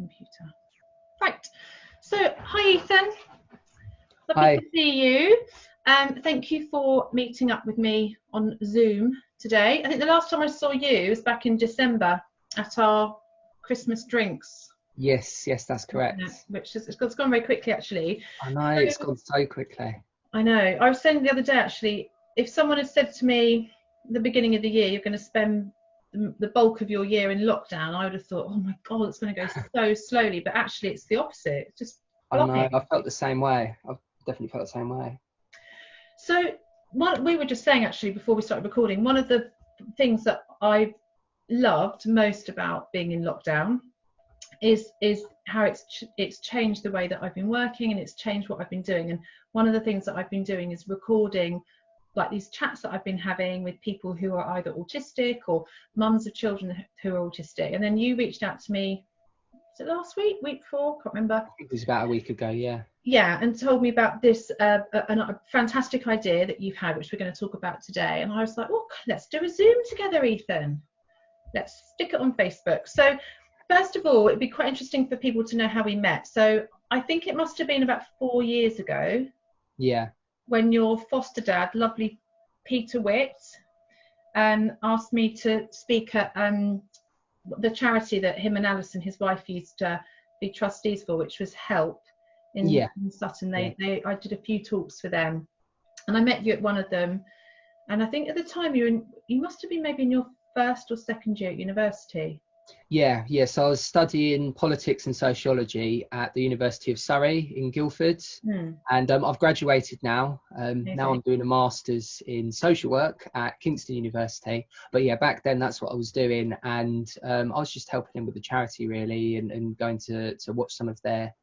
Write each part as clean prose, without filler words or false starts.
computer. Right. So, hi Ethan. Lovely Hi. to see you. Thank you for meeting up with me on Zoom today. I think the last time I saw you was back in December at our Christmas drinks. Yes, that's correct. Which is, it's gone very quickly, actually. I know, it's gone so quickly. I know. I was saying the other day, actually, if someone had said to me at the beginning of the year, you're going to spend the bulk of your year in lockdown, I would have thought, oh my God, it's going to go so slowly. But actually, it's the opposite. It's just flying. I know, I felt the same way. I've definitely felt the same way. So we were just saying, actually, before we started recording, one of the things that I've loved most about being in lockdown is how it's changed the way that I've been working, and it's changed what I've been doing. And one of the things that I've been doing is recording like these chats that I've been having with people who are either autistic or mums of children who are autistic. And then you reached out to me, was it last week, week before? Can't remember. I think it was about a week ago, yeah. Yeah, and told me about this a fantastic idea that you've had, which we're going to talk about today. And I was like, oh, let's do a Zoom together, Ethan. Let's stick it on Facebook. So first of all, it'd be quite interesting for people to know how we met. So I think it must have been about 4 years ago. Yeah. When your foster dad, lovely Peter Witt, asked me to speak at the charity that him and Alison, his wife, used to be trustees for, which was HELP in Sutton. I did a few talks for them, and I met you at one of them. And I think at the time you must have been maybe in your first or second year at university. Yeah. So I was studying politics and sociology at the University of Surrey in Guildford, and I've graduated now. Now I'm doing a master's in social work at Kingston University. But yeah, back then that's what I was doing, and I was just helping him with the charity really, and going to watch some of their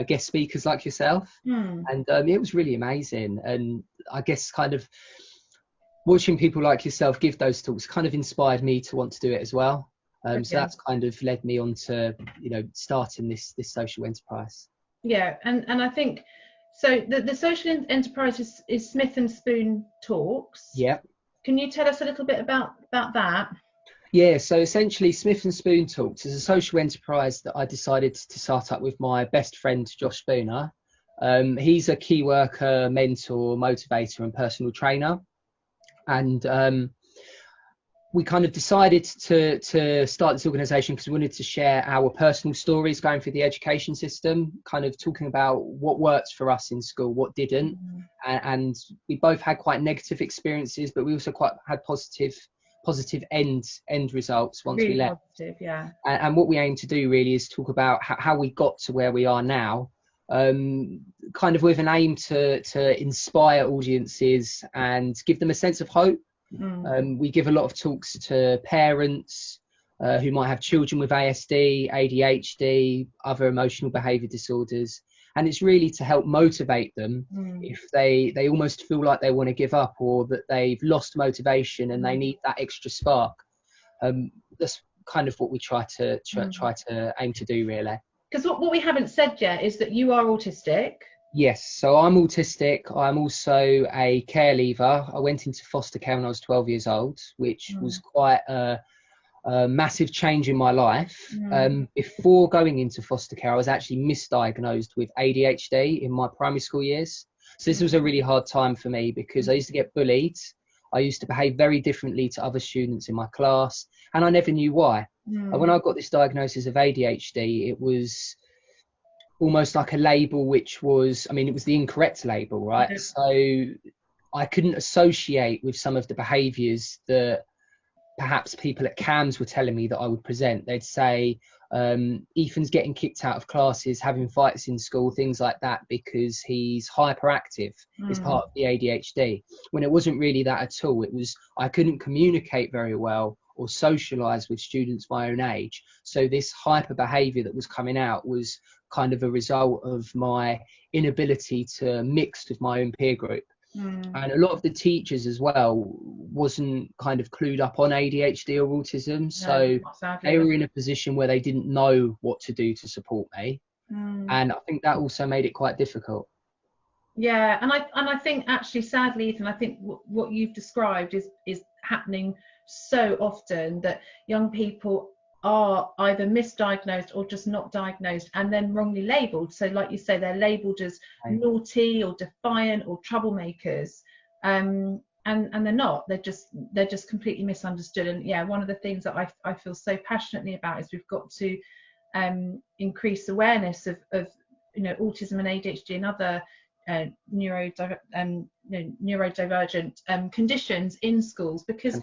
guest speakers like yourself, and it was really amazing. And I guess kind of watching people like yourself give those talks kind of inspired me to want to do it as well. So that's kind of led me on to, starting this social enterprise. Yeah, and I think so. The social enterprise is Smith and Spoon Talks. Yeah. Can you tell us a little bit about that? Yeah, so essentially Smith and Spoon Talks is a social enterprise that I decided to start up with my best friend Josh Spooner. He's a key worker, mentor, motivator and personal trainer. And we kind of decided to start this organisation because we wanted to share our personal stories going through the education system, kind of talking about what worked for us in school, what didn't. And we both had quite negative experiences, but we also had positive end results once really we left. Positive, yeah. And what we aim to do really is talk about how we got to where we are now, kind of with an aim to inspire audiences and give them a sense of hope. We give a lot of talks to parents who might have children with ASD, ADHD, other emotional behaviour disorders, and it's really to help motivate them if they almost feel like they want to give up, or that they've lost motivation and they need that extra spark. That's kind of what we try to aim to do, really. Because what we haven't said yet is that you are autistic. Yes, so I'm autistic. I'm also a care leaver. I went into foster care when I was 12 years old, which was quite a massive change in my life. Before going into foster care, I was actually misdiagnosed with ADHD in my primary school years. So this was a really hard time for me because I used to get bullied. I used to behave very differently to other students in my class, and I never knew why. And when I got this diagnosis of ADHD, it was almost like a label which was, it was the incorrect label, right? So I couldn't associate with some of the behaviours that perhaps people at CAMS were telling me that I would present. They'd say, Ethan's getting kicked out of classes, having fights in school, things like that, because he's hyperactive as part of the ADHD, when it wasn't really that at all. It was, I couldn't communicate very well or socialise with students my own age. So this hyper behaviour that was coming out was kind of a result of my inability to mix with my own peer group. And a lot of the teachers as well wasn't kind of clued up on ADHD or autism, so they were in a position where they didn't know what to do to support me, and I think that also made it quite difficult. Yeah, and I think actually, sadly, Ethan, I think what you've described is happening so often, that young people are either misdiagnosed or just not diagnosed and then wrongly labelled. So like you say, they're labelled as naughty or defiant or troublemakers, and they're not. They're just completely misunderstood. And yeah, one of the things that I feel so passionately about is we've got to increase awareness of autism and ADHD and other neurodivergent conditions in schools, because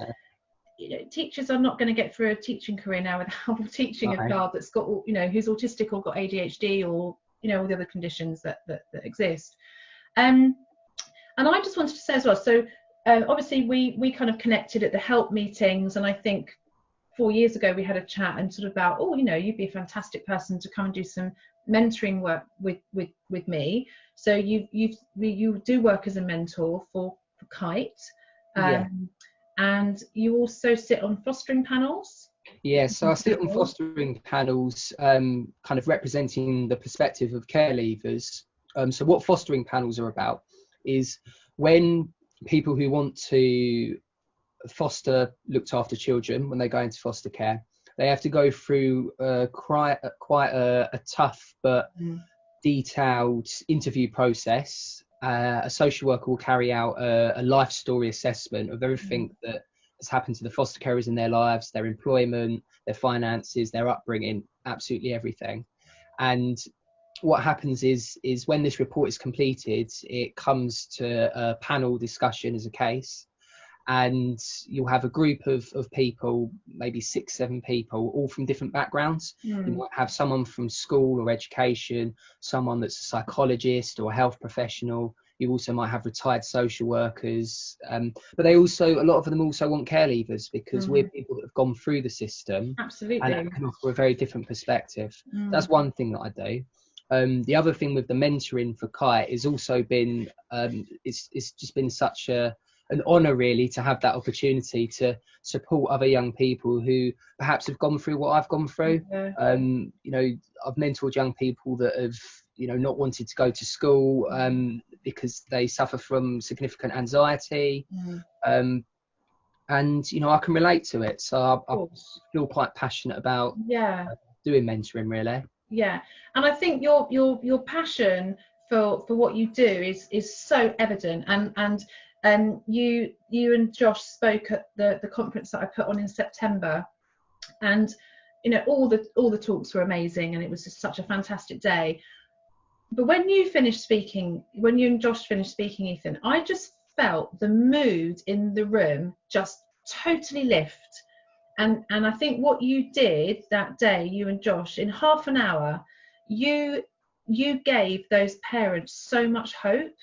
teachers are not going to get through a teaching career now without teaching a child that's got who's autistic or got ADHD or all the other conditions that exist. And I just wanted to say as well, so obviously we kind of connected at the help meetings, and I think 4 years ago we had a chat and sort of about, you'd be a fantastic person to come and do some mentoring work with me. So you do work as a mentor for Kite, and you also sit on fostering panels. Yeah, so I sit on fostering panels, kind of representing the perspective of care leavers. So what fostering panels are about is when people who want to foster looked after children, when they go into foster care, they have to go through quite a tough but detailed interview process. A social worker will carry out a life story assessment of everything that has happened to the foster carers in their lives, their employment, their finances, their upbringing, absolutely everything. And what happens is when this report is completed, it comes to a panel discussion as a case, and you'll have a group of people, maybe 6-7 people, all from different backgrounds. You might have someone from school or education, someone that's a psychologist or a health professional. You also might have retired social workers, but they also, a lot of them also want care leavers, because we're people that have gone through the system. Absolutely. And can offer a very different perspective. That's one thing that I do. The other thing with the mentoring for Kite is also been, it's just been such an honour really to have that opportunity to support other young people who perhaps have gone through what I've gone through. I've mentored young people that have not wanted to go to school because they suffer from significant anxiety, and I can relate to it, so I feel quite passionate about doing mentoring really. Yeah, and I think your passion for what you do is so evident, and you and Josh spoke at the conference that I put on in September, and all the talks were amazing, and it was just such a fantastic day. But when you and Josh finished speaking, Ethan, I just felt the mood in the room just totally lift. And I think what you did that day, you and Josh, in half an hour, you gave those parents so much hope.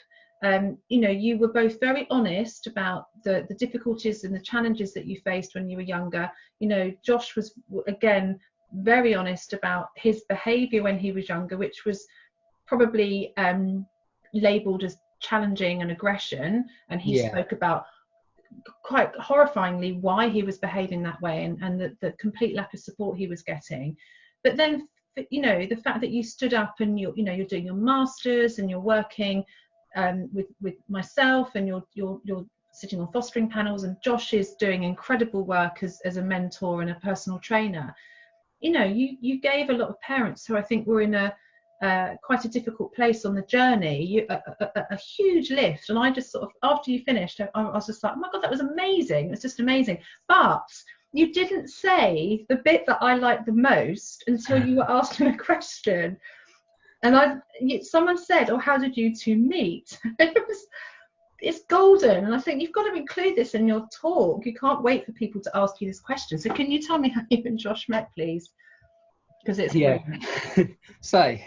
You were both very honest about the difficulties and the challenges that you faced when you were younger. Josh was, again, very honest about his behaviour when he was younger, which was probably labelled as challenging and aggression. And he spoke about quite horrifyingly why he was behaving that way, and the complete lack of support he was getting. But then, the fact that you stood up and you're doing your masters and you're working with myself, and you're sitting on fostering panels, and Josh is doing incredible work as a mentor and a personal trainer. You gave a lot of parents who I think were in quite a difficult place on the journey a huge lift. And I just sort of, after you finished, I was just like, oh my God, that was amazing. It was just amazing. But you didn't say the bit that I liked the most until you were asking a question. And someone said, how did you two meet? It's golden, and I think you've got to include this in your talk. You can't wait for people to ask you this question. So can you tell me how you and Josh met, please? Because it's So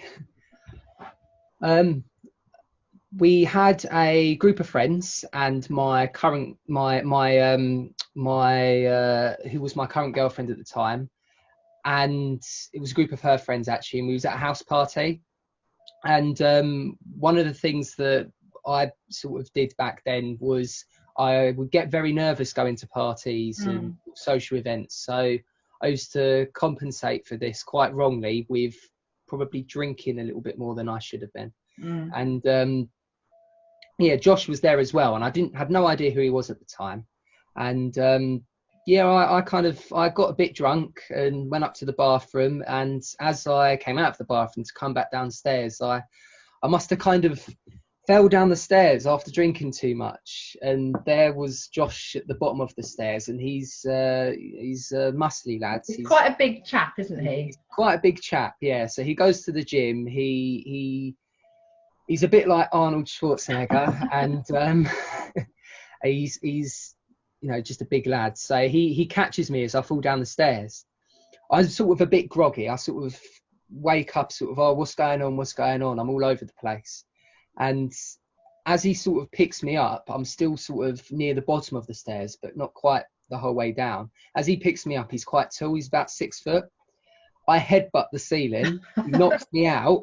we had a group of friends, and my current who was my current girlfriend at the time, and it was a group of her friends actually, and we was at a house party. And one of the things that I sort of did back then was I would get very nervous going to parties and social events. So I used to compensate for this quite wrongly with probably drinking a little bit more than I should have been. And Josh was there as well, and I had no idea who he was at the time. And Yeah, I got a bit drunk and went up to the bathroom, and as I came out of the bathroom to come back downstairs, I must have kind of fell down the stairs after drinking too much, and there was Josh at the bottom of the stairs, and he's a muscly lad. He's quite a big chap, isn't he? He's quite a big chap, yeah. So he goes to the gym. He's a bit like Arnold Schwarzenegger, and he's you know, just a big lad. So he catches me as I fall down the stairs. I'm sort of a bit groggy. I sort of wake up, sort of, oh, what's going on? What's going on? I'm all over the place. And as he sort of picks me up, I'm still sort of near the bottom of the stairs, but not quite the whole way down. As he picks me up, he's quite tall. He's about 6 foot. I headbutt the ceiling, he knocks me out,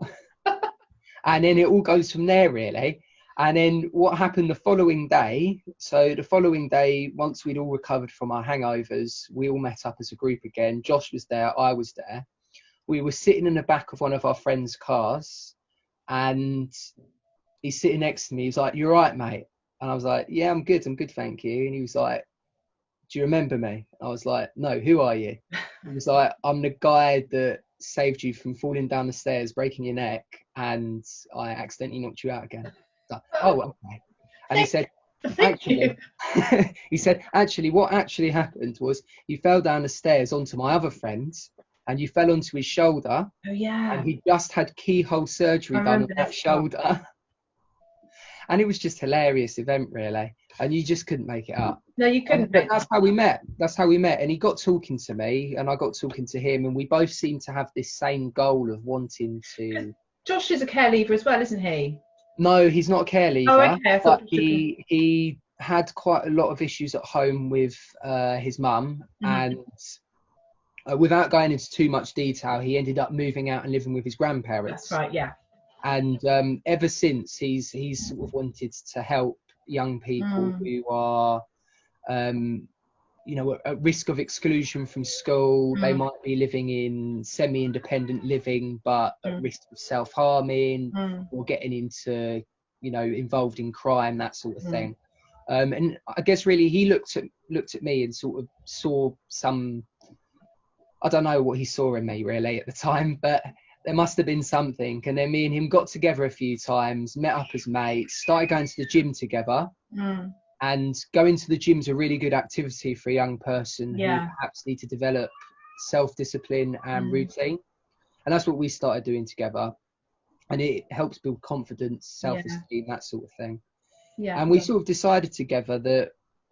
and then it all goes from there, really. And then what happened the following day, so the following day, once we'd all recovered from our hangovers, we all met up as a group again. Josh was there, I was there. We were sitting in the back of one of our friends' cars, and he's sitting next to me. He's like, "You're right, mate." And I was like, "Yeah, I'm good, thank you." And he was like, "Do you remember me?" I was like, "No, who are you?" He was like, "I'm the guy that saved you from falling down the stairs, breaking your neck, and I accidentally knocked you out again." Like, "Oh, okay." And he said, "Actually," he said, "Actually, what actually happened was you fell down the stairs onto my other friend, and you fell onto his shoulder." Oh yeah. And he just had keyhole surgery done on that shoulder. And it was just a hilarious event, really. And you just couldn't make it up. No, you couldn't. But that's how we met. That's how we met. And he got talking to me, and I got talking to him, and we both seemed to have this same goal of wanting to. Josh is a care leaver as well, isn't he? No, he's not a care leaver. Oh, okay. But he had quite a lot of issues at home with his mum, and without going into too much detail, he ended up moving out and living with his grandparents. That's right, yeah. And ever since, he's sort of wanted to help young people who are, you know, at risk of exclusion from school. They might be living in semi-independent living, but at risk of self-harming or getting into, you know, involved in crime, that sort of thing. And I guess really he looked at me and sort of saw some. I don't know what he saw in me really at the time, but there must have been something. And then me and him got together a few times, met up as mates, started going to the gym together. And going to the gym is a really good activity for a young person who perhaps need to develop self-discipline and routine. And that's what we started doing together. And it helps build confidence, self-esteem, that sort of thing. Yeah. And we sort of decided together that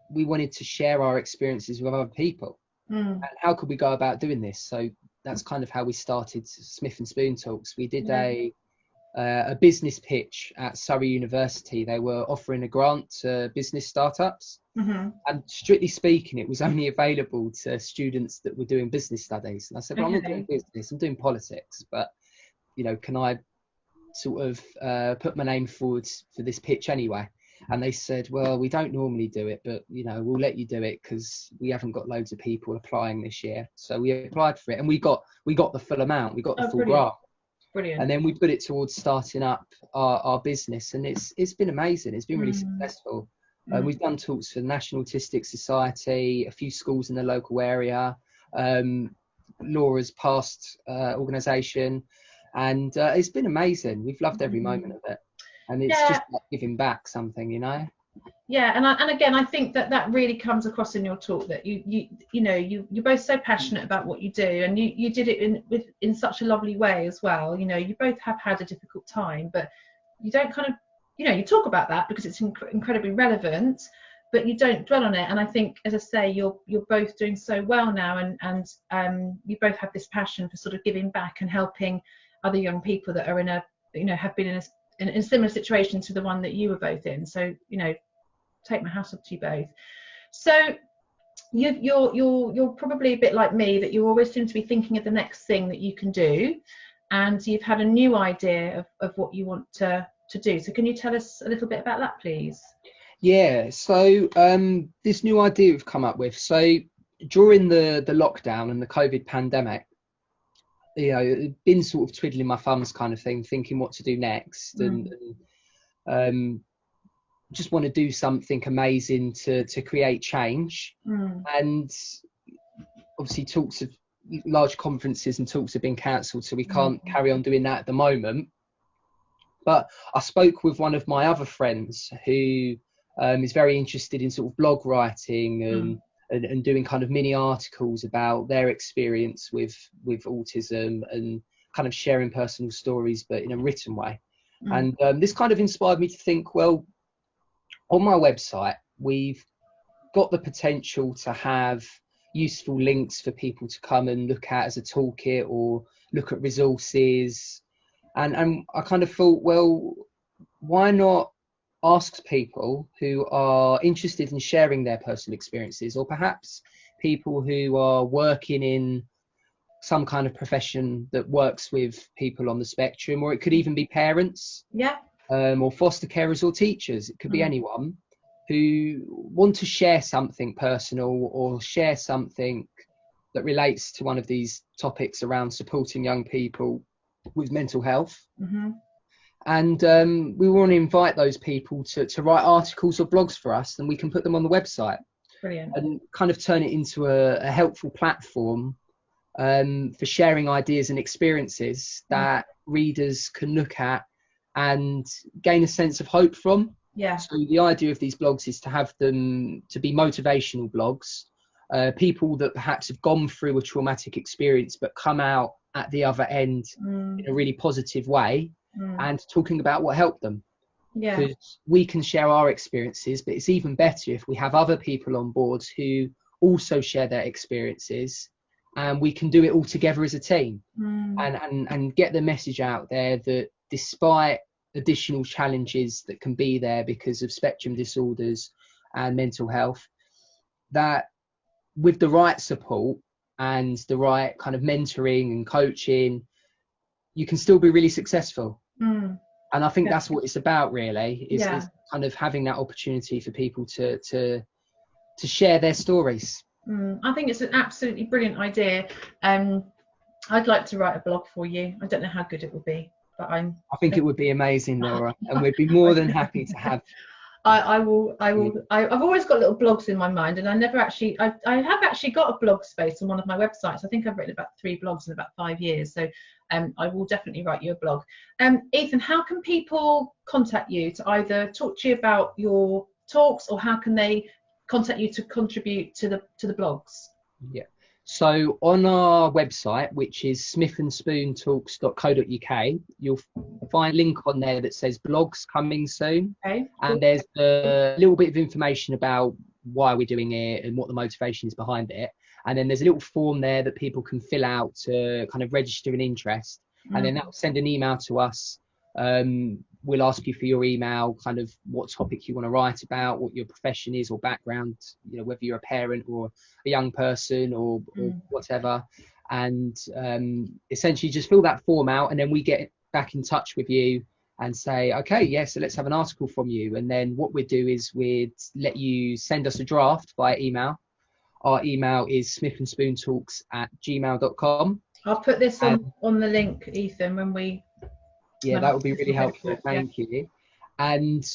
we wanted to share our experiences with other people. And how could we go about doing this? So that's kind of how we started Smith and Spoon Talks. We did a business pitch at Surrey University. They were offering a grant to business startups. And strictly speaking, it was only available to students that were doing business studies. And I said, well, I'm not doing business, I'm doing politics. But, you know, can I sort of put my name forward for this pitch anyway? And they said, well, we don't normally do it, but, you know, we'll let you do it because we haven't got loads of people applying this year. So we applied for it, and we got the full amount. We got the full grant. Brilliant. And then we put it towards starting up our business, and it's been amazing. It's been really successful. We've done talks for the National Autistic Society, a few schools in the local area, Laura's past organisation, and it's been amazing. We've loved every moment of it. And it's just like giving back something, you know. Yeah, and again, I think that really comes across in your talk that you're both so passionate about what you do, and you did it in such a lovely way as well. You know, you both have had a difficult time, but you don't kind of, you know, you talk about that because it's incredibly relevant, but you don't dwell on it. And I think, as I say, you're both doing so well now, and you both have this passion for sort of giving back and helping other young people that are have been in a similar situation to the one that you were both in. So, you know, take my hat off to you both. So you're probably a bit like me, that you always seem to be thinking of the next thing that you can do, and you've had a new idea of what you want to do. So can you tell us a little bit about that, please? Yeah, so this new idea we've come up with. So during the lockdown and the COVID pandemic, you know, been sort of twiddling my thumbs kind of thing, thinking what to do next. And just want to do something amazing to create change. And obviously talks of large conferences and talks have been cancelled, so we can't carry on doing that at the moment. But I spoke with one of my other friends who is very interested in sort of blog writing and doing kind of mini articles about their experience with autism and kind of sharing personal stories, but in a written way. And this kind of inspired me to think, well, on my website, we've got the potential to have useful links for people to come and look at as a toolkit or look at resources. And I kind of thought, well, why not ask people who are interested in sharing their personal experiences, or perhaps people who are working in some kind of profession that works with people on the spectrum, or it could even be parents, or foster carers or teachers. It could be anyone who want to share something personal or share something that relates to one of these topics around supporting young people with mental health. And we want to invite those people to write articles or blogs for us, and we can put them on the website. Brilliant. And kind of turn it into a helpful platform for sharing ideas and experiences that readers can look at and gain a sense of hope from. So the idea of these blogs is to have them to be motivational blogs, people that perhaps have gone through a traumatic experience but come out at the other end in a really positive way, and talking about what helped them. Because we can share our experiences, but it's even better if we have other people on board who also share their experiences, and we can do it all together as a team, and get the message out there that despite additional challenges that can be there because of spectrum disorders and mental health, that with the right support and the right kind of mentoring and coaching, you can still be really successful. And I think that's what it's about, really, is kind of having that opportunity for people to share their stories. I think it's an absolutely brilliant idea. I'd like to write a blog for you. I don't know how good it will be, but I think it would be amazing, Laura, and we'd be more than happy to have. I will. I've always got little blogs in my mind, and I have actually got a blog space on one of my websites. I think I've written about 3 blogs in about 5 years, so I will definitely write you a blog. Ethan, how can people contact you to either talk to you about your talks, or how can they contact you to contribute to the blogs? So on our website, which is smithandspoontalks.co.uk, you'll find a link on there that says blogs coming soon. And there's a little bit of information about why we're doing it and what the motivation is behind it. And then there's a little form there that people can fill out to kind of register an interest. And then that will send an email to us. We'll ask you for your email, kind of what topic you want to write about, what your profession is or background, whether you're a parent or a young person or whatever. And essentially just fill that form out, and then we get back in touch with you and say, okay, so let's have an article from you. And then what we'd do is we'd let you send us a draft via email. Our email is smithandspoontalks@gmail.com. I'll put this on the link, Ethan, when we... that would be really helpful. Thank you. And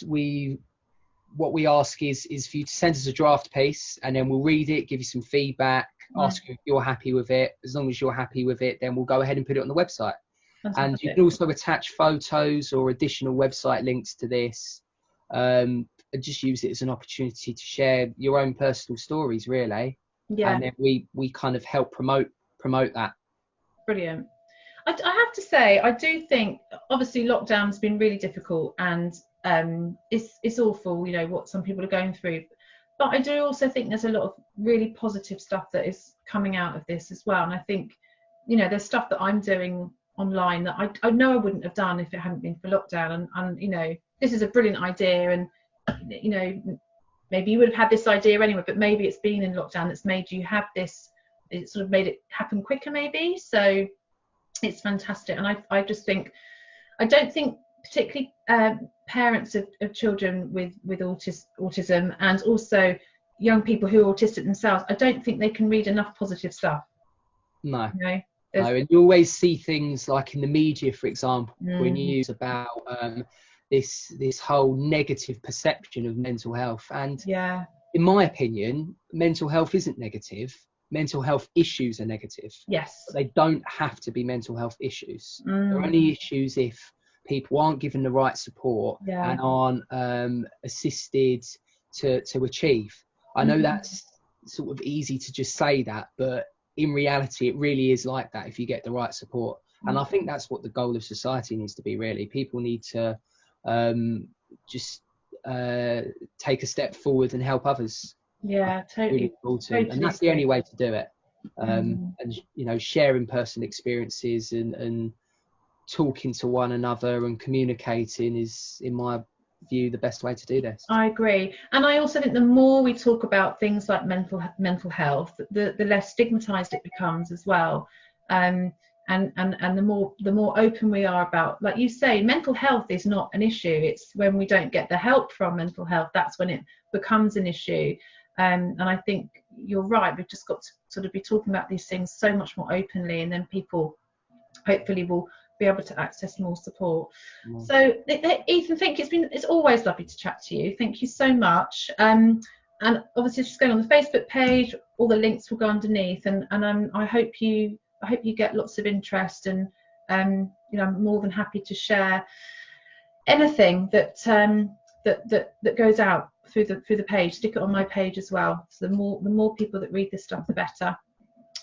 what we ask is for you to send us a draft piece, and then we'll read it, give you some feedback, ask you if you're happy with it. As long as you're happy with it, then we'll go ahead and put it on the website. Fantastic. And you can also attach photos or additional website links to this. And just use it as an opportunity to share your own personal stories, really. And then we kind of help promote that. Brilliant. I have to say, I do think obviously lockdown's been really difficult, and it's awful, what some people are going through. But I do also think there's a lot of really positive stuff that is coming out of this as well. And I think, there's stuff that I'm doing online that I know I wouldn't have done if it hadn't been for lockdown. And this is a brilliant idea, and maybe you would have had this idea anyway, but maybe it's been in lockdown that's made you have this. It sort of made it happen quicker, maybe. So it's fantastic. And I just think, I don't think particularly parents of children with autism, and also young people who are autistic themselves, I don't think they can read enough positive stuff. No. And you always see things like in the media, for example, in news about this whole negative perception of mental health. And yeah, in my opinion, mental health isn't negative. Mental health issues are negative. yes, But they don't have to be mental health issues. They're mm, only issues if people aren't given the right support yeah, and aren't assisted to achieve. I know that's sort of easy to just say that, but in reality, it really is like that if you get the right support. And I think that's what the goal of society needs to be, really. People need to just take a step forward and help others. yeah, totally, Really important. totally And that's the only agree. way to do it. And, you know, sharing personal experiences and talking to one another and communicating is, in my view, the best way to do this. I agree, and I also think the more we talk about things like mental health, the less stigmatized it becomes as well. And the more open we are about, like you say, mental health is not an issue. It's when we don't get the help from mental health, that's when it becomes an issue. And I think you're right. We've just got to sort of be talking about these things so much more openly, and then people hopefully will be able to access more support. So Ethan, thank you. It's always lovely to chat to you. Thank you so much. And obviously, just going on the Facebook page, all the links will go underneath. And I hope you get lots of interest. And you know, I'm more than happy to share anything that that goes out through the page. Stick it on my page as well. So the more people that read this stuff, the better.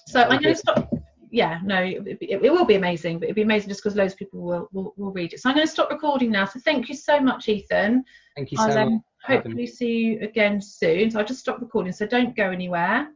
So I'm going to stop. Yeah, no, it will be amazing, but it'll be amazing just because loads of people will read it. So I'm going to stop recording now. So thank you so much, Ethan. Thank you so much. I'll hopefully see you again soon. So I'll just stop recording, so don't go anywhere.